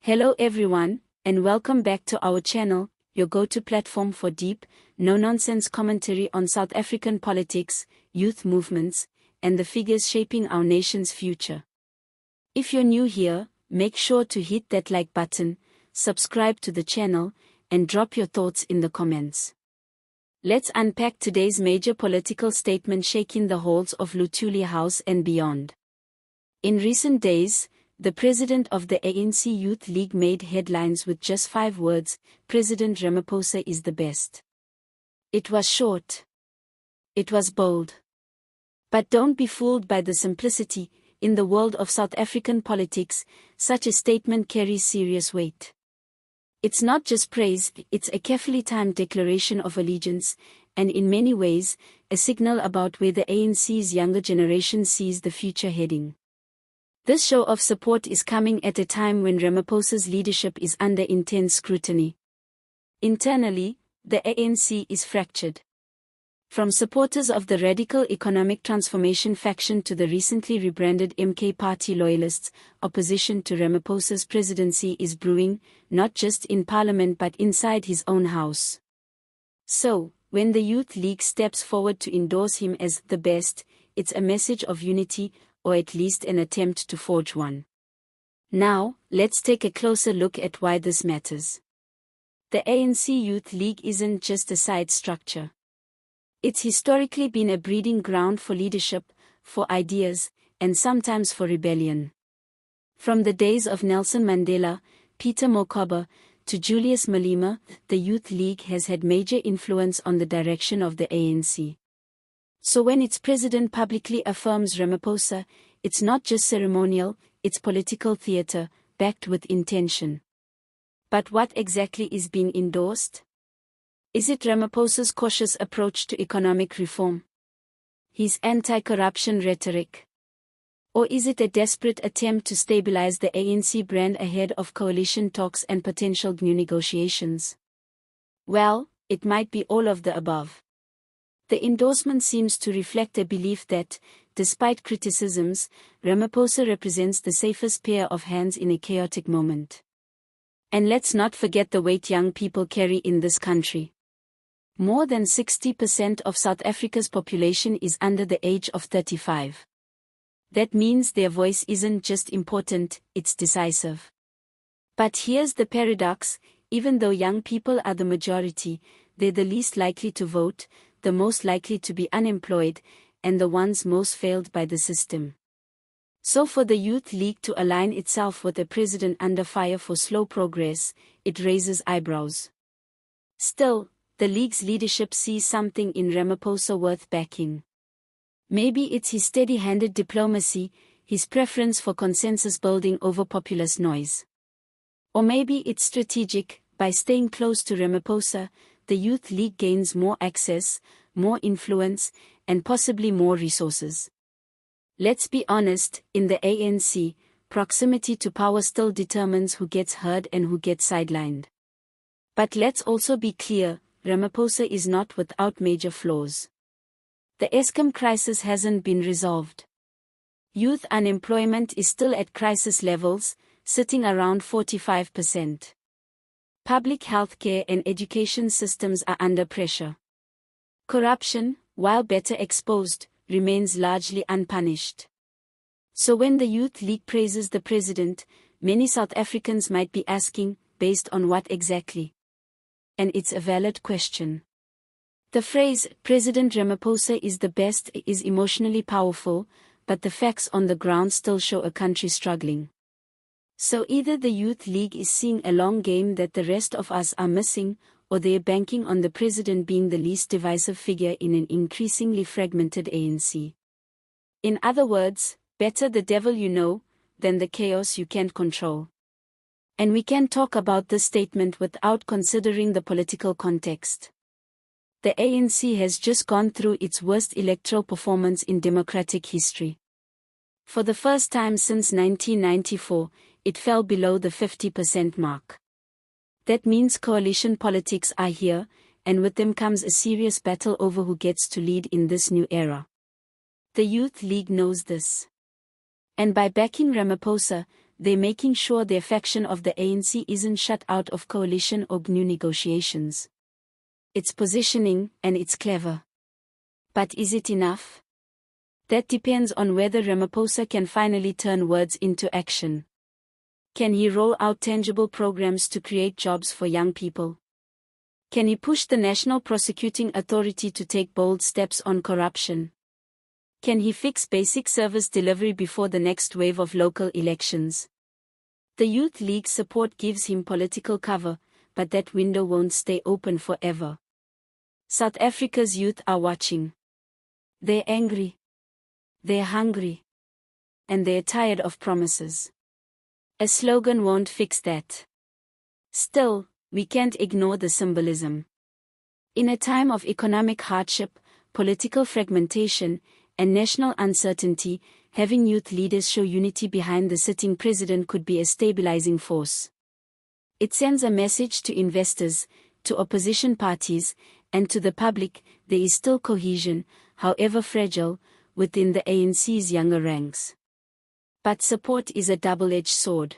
Hello everyone, and welcome back to our channel, your go-to platform for deep, no-nonsense commentary on South African politics, youth movements, and the figures shaping our nation's future. If you're new here, make sure to hit that like button, subscribe to the channel, and drop your thoughts in the comments. Let's unpack today's major political statement shaking the halls of Luthuli House and beyond. In recent days, the president of the ANC Youth League made headlines with just 5 words: President Ramaphosa is the best. It was short. It was bold. But don't be fooled by the simplicity. In the world of South African politics, such a statement carries serious weight. It's not just praise, it's a carefully timed declaration of allegiance, and in many ways, a signal about where the ANC's younger generation sees the future heading. This show of support is coming at a time when Ramaphosa's leadership is under intense scrutiny. Internally, the ANC is fractured. From supporters of the radical economic transformation faction to the recently rebranded MK Party loyalists, opposition to Ramaphosa's presidency is brewing, not just in parliament but inside his own house. So, when the Youth League steps forward to endorse him as the best, it's a message of unity, or at least an attempt to forge one. Now, let's take a closer look at why this matters. The ANC Youth League isn't just a side structure. It's historically been a breeding ground for leadership, for ideas, and sometimes for rebellion. From the days of Nelson Mandela, Peter Mokaba, to Julius Malema, the Youth League has had major influence on the direction of the ANC. So when its president publicly affirms Ramaphosa, it's not just ceremonial, it's political theater, backed with intention. But what exactly is being endorsed? Is it Ramaphosa's cautious approach to economic reform? His anti-corruption rhetoric? Or is it a desperate attempt to stabilize the ANC brand ahead of coalition talks and potential new negotiations? Well, it might be all of the above. The endorsement seems to reflect a belief that, despite criticisms, Ramaphosa represents the safest pair of hands in a chaotic moment. And let's not forget the weight young people carry in this country. More than 60% of South Africa's population is under the age of 35. That means their voice isn't just important, it's decisive. But here's the paradox: even though young people are the majority, they're the least likely to vote, the most likely to be unemployed, and the ones most failed by the system. So for the Youth League to align itself with a president under fire for slow progress, it raises eyebrows. Still, the League's leadership sees something in Ramaphosa worth backing. Maybe it's his steady-handed diplomacy, his preference for consensus building over populist noise. Or maybe it's strategic: by staying close to Ramaphosa, the Youth League gains more access, more influence, and possibly more resources. Let's be honest, in the ANC, proximity to power still determines who gets heard and who gets sidelined. But let's also be clear, Ramaphosa is not without major flaws. The Eskom crisis hasn't been resolved. Youth unemployment is still at crisis levels, sitting around 45%. Public healthcare and education systems are under pressure. Corruption, while better exposed, remains largely unpunished. So when the Youth League praises the president, many South Africans might be asking, based on what exactly? And it's a valid question. The phrase, President Ramaphosa is the best, is emotionally powerful, but the facts on the ground still show a country struggling. So either the Youth League is seeing a long game that the rest of us are missing, or they're banking on the president being the least divisive figure in an increasingly fragmented ANC. In other words, better the devil you know, than the chaos you can't control. And we can't talk about this statement without considering the political context. The ANC has just gone through its worst electoral performance in democratic history. For the first time since 1994, it fell below the 50% mark. That means coalition politics are here, and with them comes a serious battle over who gets to lead in this new era. The Youth League knows this. And by backing Ramaphosa, they're making sure their faction of the ANC isn't shut out of coalition or GNU negotiations. It's positioning, and it's clever. But is it enough? That depends on whether Ramaphosa can finally turn words into action. Can he roll out tangible programs to create jobs for young people? Can he push the National Prosecuting Authority to take bold steps on corruption? Can he fix basic service delivery before the next wave of local elections? The Youth League support gives him political cover, but that window won't stay open forever. South Africa's youth are watching. They're angry. They're hungry. And they're tired of promises. A slogan won't fix that. Still, we can't ignore the symbolism. In a time of economic hardship, political fragmentation, and national uncertainty, having youth leaders show unity behind the sitting president could be a stabilizing force. It sends a message to investors, to opposition parties, and to the public: there is still cohesion, however fragile, within the ANC's younger ranks. But support is a double-edged sword.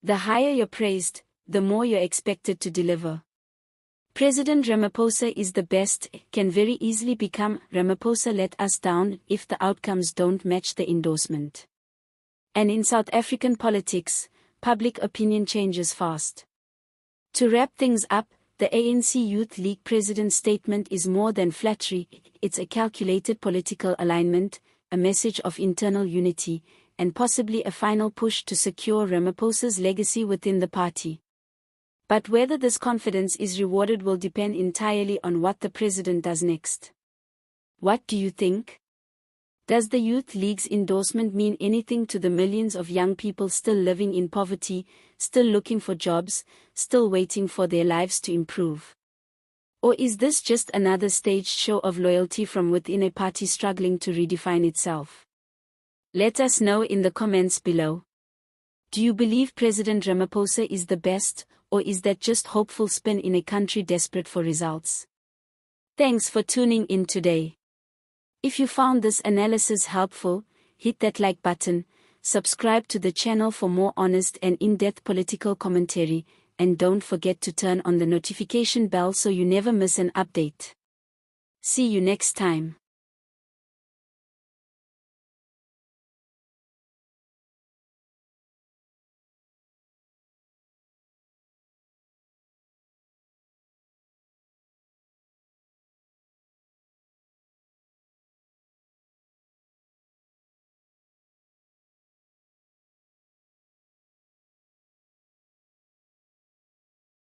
The higher you're praised, the more you're expected to deliver. President Ramaphosa is the best can very easily become Ramaphosa let us down if the outcomes don't match the endorsement. And in South African politics, public opinion changes fast. To wrap things up, the ANC Youth League president's statement is more than flattery, it's a calculated political alignment, a message of internal unity, and possibly a final push to secure Ramaphosa's legacy within the party. But whether this confidence is rewarded will depend entirely on what the president does next. What do you think? Does the Youth League's endorsement mean anything to the millions of young people still living in poverty, still looking for jobs, still waiting for their lives to improve? Or is this just another staged show of loyalty from within a party struggling to redefine itself? Let us know in the comments below. Do you believe President Ramaphosa is the best, or is that just hopeful spin in a country desperate for results? Thanks for tuning in today. If you found this analysis helpful, hit that like button, subscribe to the channel for more honest and in-depth political commentary, and don't forget to turn on the notification bell so you never miss an update. See you next time.